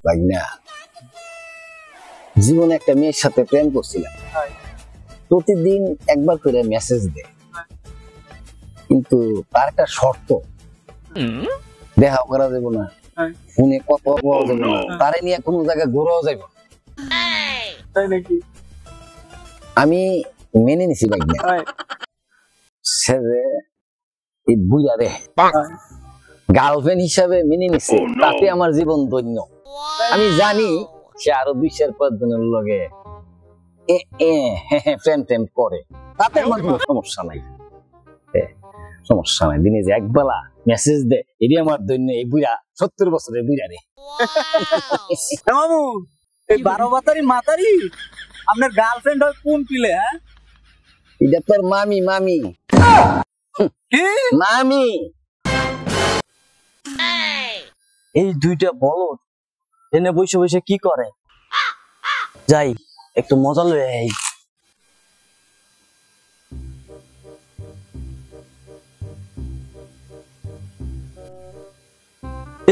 ভাগনা জীবনে একটা মেয়ের সাথে প্রেম করছিলাম, প্রতিদিন একবার করে মেসেজ দেয়, কিন্তু তার একটা শর্ত, দেখা করা যাবে না, ফোনে কথা বলা যাবে না, তারে নিয়ে কোনো জায়গায় ঘোরাও যাবে না। তাই নাকি? আমি মেনে নিছি ভাগনা, সে যে এই বুইয়া রে গার্লফ্রেন্ড হিসাবে মেনে নিছে, তাতে আমার জীবন ধন্য। আমি জানি সে আরো 2-4 জনের লগে প্রেম করে, তাতে আমার কোনো সমস্যা নাই, সমস্যা নাই। দিনে যে একবেলা মেসেজ দেয়, এটি আমার ধন্য। এই বুড়া 70 বছরের বুড়া রে। মামু এই 12 বাতারি মাতারি আপনার গার্লফ্রেন্ড হয় কোন পিলে? হ্যাঁ, এটা তোর মামি। মামি কি মামি? এই দুইটা বলদ এনে বসে বসে কি করে? যাই একটু মজা লয়ে আই।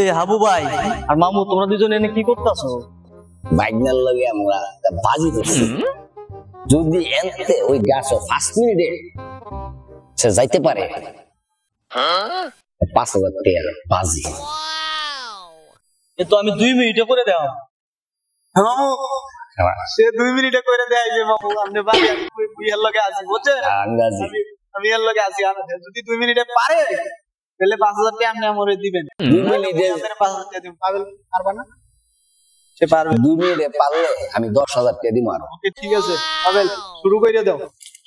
এ হাবু ভাই আর মামু, তোমরা দুজন এনে কি করতেছো? ভাগনার লগে আমরা বাজি ধরছি, যদি এনতে ওই গাছ 5 মিনিটে সে যাইতে পারে 5,000 টাকা বাজি। এ তো আমি 2 মিনিটে করে দেওয়া। মামু সে 2 মিনিটে করে দেয় যে মামু আপনি বাড়ি আমি এর লগে আছি, বুঝছেন? আমি এর লগে আছি, যদি 2 মিনিটে পারে তাহলে 5,000 টাকা আপনি আমারে দিবেন। 2 মিনিটে 5,000 টাকা দিবেন। পারবা না? সে পারবে। 2 মিনিটে পারলে আমি 10,000 টাকা দিব। আর ওকে ঠিক আছে পাবেল, শুরু করে দাও,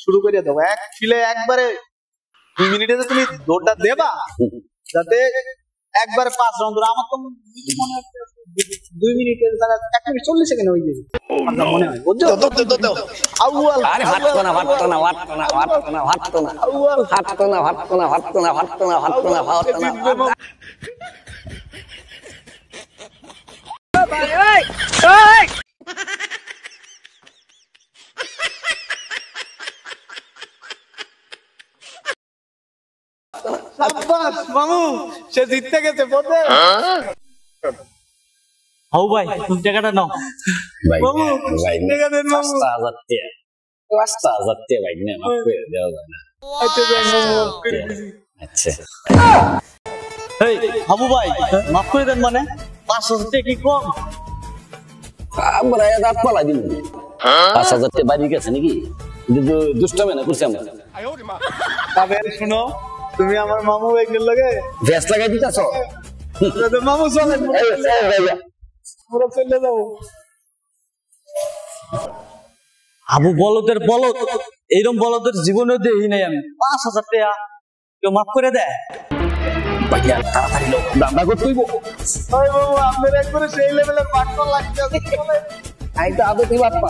শুরু করে দাও। এক ফিলে একবারে 2 মিনিটে তুমি দৌড়টা দেবা, যাতে একবারে 5 রাউন্ড। আমার তো মনে হচ্ছে 2 মিনিটের জায়গা 1 মিনিট 40 সেকেন্ড হয়ে যাবে আমার মনে হয়। বুঝছো? আউয়াল আরে হাঁটতো না। সাব্বাস মামু, সে জিততে গেছে বলতে। হাউ ভাই তুমি টাকাটা নাও। মামু টাকা দেন মামু। 5,000 টাকা। 5,000 টাকা ভাগনা মাফ করে দেওয়া যায় না? আচ্ছা দেন মামু, মাফ করে দিছি। আচ্ছা এই হাবু ভাই মাফ করে দেন মানে 5,000 টাকা কি কম? আমরা দাঁত পালা দিন 5,000 টাকা বাড়ি গেছে নাকি? দুষ্টামে না করছি আমরা। পাবেল শুনো, তুমি আমার মামু একজন লাগে গ্যাস লাগাই দিতেছ। মামু চলেন, আমরা চলে যাবো। হাবু বলদের বলদ, এইরকম বলদের জীবনে দেখি নাই আমি। 5,000 টাকা কেউ মাফ করে দেয়? ভাইয়া তাড়াতাড়ি লোক দান্দা করতে হইব। ওই বাবু আপনার একবারে সেই লেভেলের পার্টনার লাগছে। আমি তো আদতে বাপ্পা।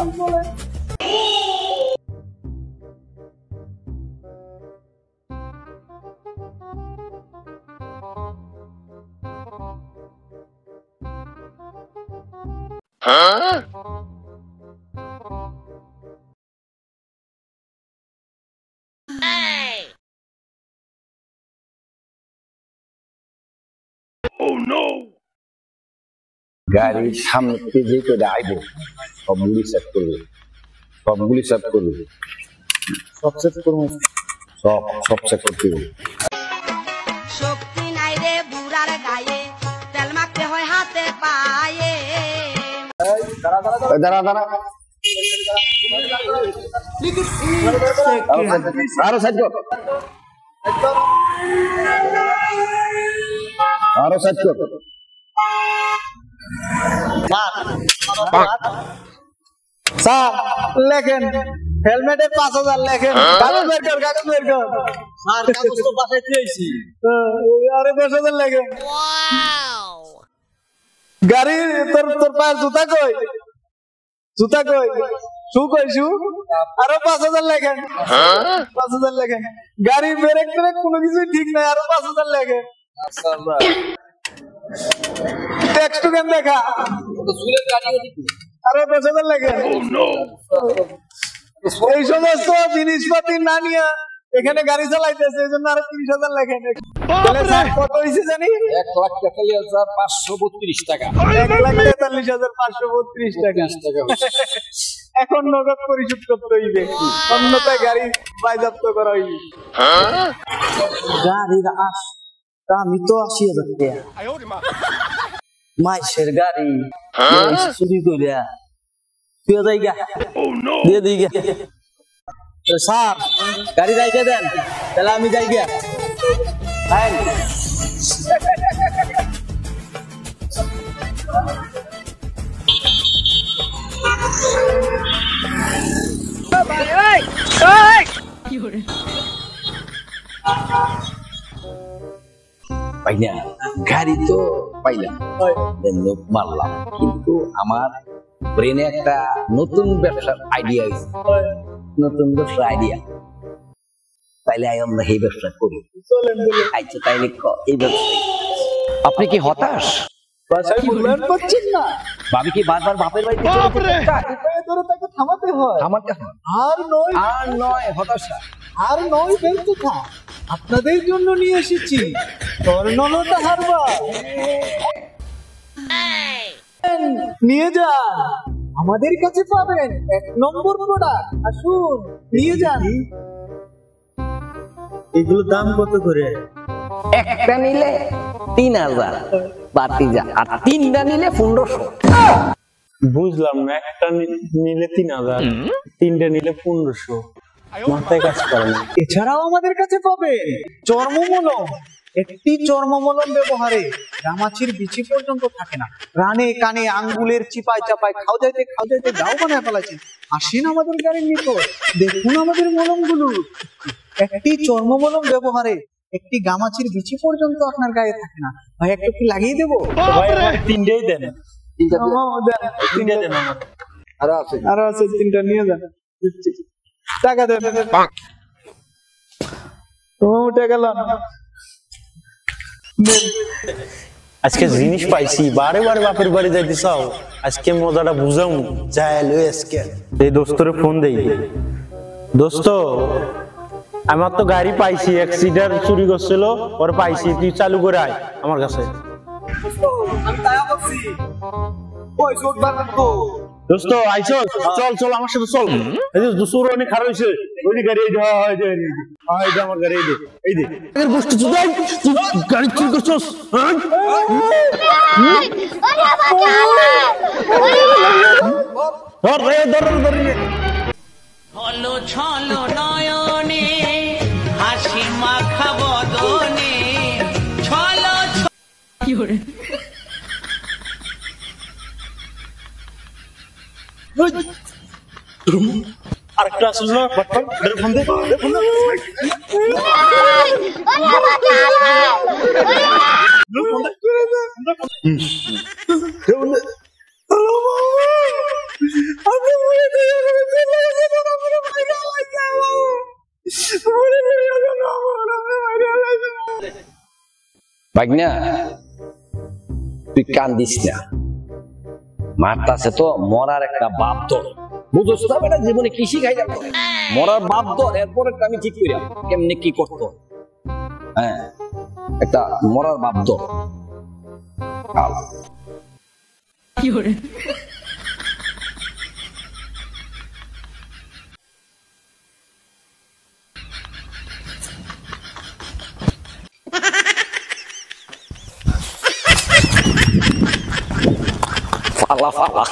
গাড়ির সামনে যে করে আইব সবগুলি সেট করবে, সবগুলি সেট করবে, সব সেট করবো, সব সেট করতে হবে। শক্তি নাই রে বুড়ার গায়ে, তেল মাখতে হয় হাতে পায়ে। দাঁড়া আরো সেট কর, আরো সেট কর। স্যার লেখেন হেলমেটে 5,000 লেখেন। কাগজ বের কর, কাগজ বের কর। স্যার কাগজ তো বাসায় দিয়েছি। আরে 10,000 লেখেন। গাড়ি তোর পায়ের জুতা কই? জুতা কই? শু কই? শু? আরো 5,000 লেখেন। 5,000 লেখেন। গাড়ির ব্রেক ট্রেক কোনো কিছুই ঠিক নাই, আরো 5,000 লেখেন। টেক্সট টু কেন দেখা? আরে 10,000 লেখেন। এই সমস্ত জিনিসপাতি না নিয়ে এখানে গাড়ি চালাইতেছে এজন্য আরো 30,000 লেখেন। তাহলে স্যার কত হইছে জানি? 1,43,532 টাকা। 1,43,532 টাকা। এখন নগদ পরিশোধ করতে হইবে, অন্যথায় গাড়ি বাজেয়াপ্ত করা হইবে। গাড়ির আমি তো 80,000 টাকা মাইসের গাড়ি চুরি করিয়া তুই যাইগা দিয়ে দিগা। স্যার গাড়ি রাইখে দেন, তাহলে আমি যাইগা। ভাইনা গাড়ি তো পাইলাম, লোক মারলাম, কিন্তু আমার ব্রেনে একটা নতুন ব্যবসার আইডিয়া হয়েছে। নতুন ব্যবসার আইডিয়া তাইলে আমরা এই ব্যবসা করি। আচ্ছা তাইলে এই ব্যবসা। আপনি কি হতাশ? বাসায় মূল্যায়ন পাচ্ছেন না? ভাবি কি বারবার বাপের বাড়িতে ধরে তাকে থামাতে হয়। থামাতে হয়। আর নয় হতাশা, আর নয় ব্যর্থতা। আপনাদের জন্য নিয়ে এসেছি স্বর্ণলতা হারবার। নিয়ে যান, আমাদের কাছে পাবেন 1 নম্বর প্রোডাক্ট। আসুন নিয়ে যান। এগুলো দাম কত করে? একটা নিলে 3,000 বাড়তি যা, আর 3টা নিলে 1500। বুঝলাম না, একটা নিলে 3,000, 3টা নিলে 1500, মাথায় কাজ করে না। এছাড়াও আমাদের কাছে পাবেন চর্মমলম। একটি চর্মমলম ব্যবহারে গামাছির বিচি পর্যন্ত থাকে না। রানে কানে আঙ্গুলের চিপায় চাপায় খাও যাইতে গাও বানায় ফেলাছেন। আসেন আমাদের গাড়ির নিকট, দেখুন আমাদের মলমগুলো। একটি চর্মমলম ব্যবহারে একটি গামাছির বিচি পর্যন্ত আপনার গায়ে থাকে না। ভাই একটু কি লাগিয়ে দেবো? ভাই আমার 3টাই দেন। তিনটা দেন। আরো আছে 3টা নিয়ে যান। টাকা দেন। উঠে গেল। আজকে জিনিস পাইছি, বারে বারে বাপের বাড়ি যাইতে চাও, আজকে মজাটা বুঝাম। যাই লই আজকে এই দোস্তরে ফোন দেই। দোস্ত আমার তো গাড়ি পাইছি, অ্যাক্সিডেন্ট চুরি করছিল, ওর পাইছি, তুই চালু করে আয় আমার কাছে। আমি তাই বলছি, ওই জোট বাড়ান তো। দোস্ত আইছো, চল চল আমার সাথে চল। এই যে দুসুর অনেক খারাপ হইছে, ওই গাড়ি এই দে, এই দে আমার গাড়ি, এই দে এর বস্তু জুদাই, তুই গাড়ি চুরি করছস? ধর রে, ধর রে। হলো ছলো নয়নে হাসি মাখা বদনে ছলো কি করে আরেকটা আসল না, বাটপার ফোন দে, ফোন দে। ভাগনা তুই কান্দিস না, মারতাছে তো মরার একটা বাপ দর। বুঝোস না বেটা, জীবনে কি শিখাই যাবো, মরার বাপ দর। এরপর একটা আমি ঠিক করিলাম কেমনে কি করতো। হ্যাঁ, একটা মরার বাপ দর। কি করে ফালা ফালা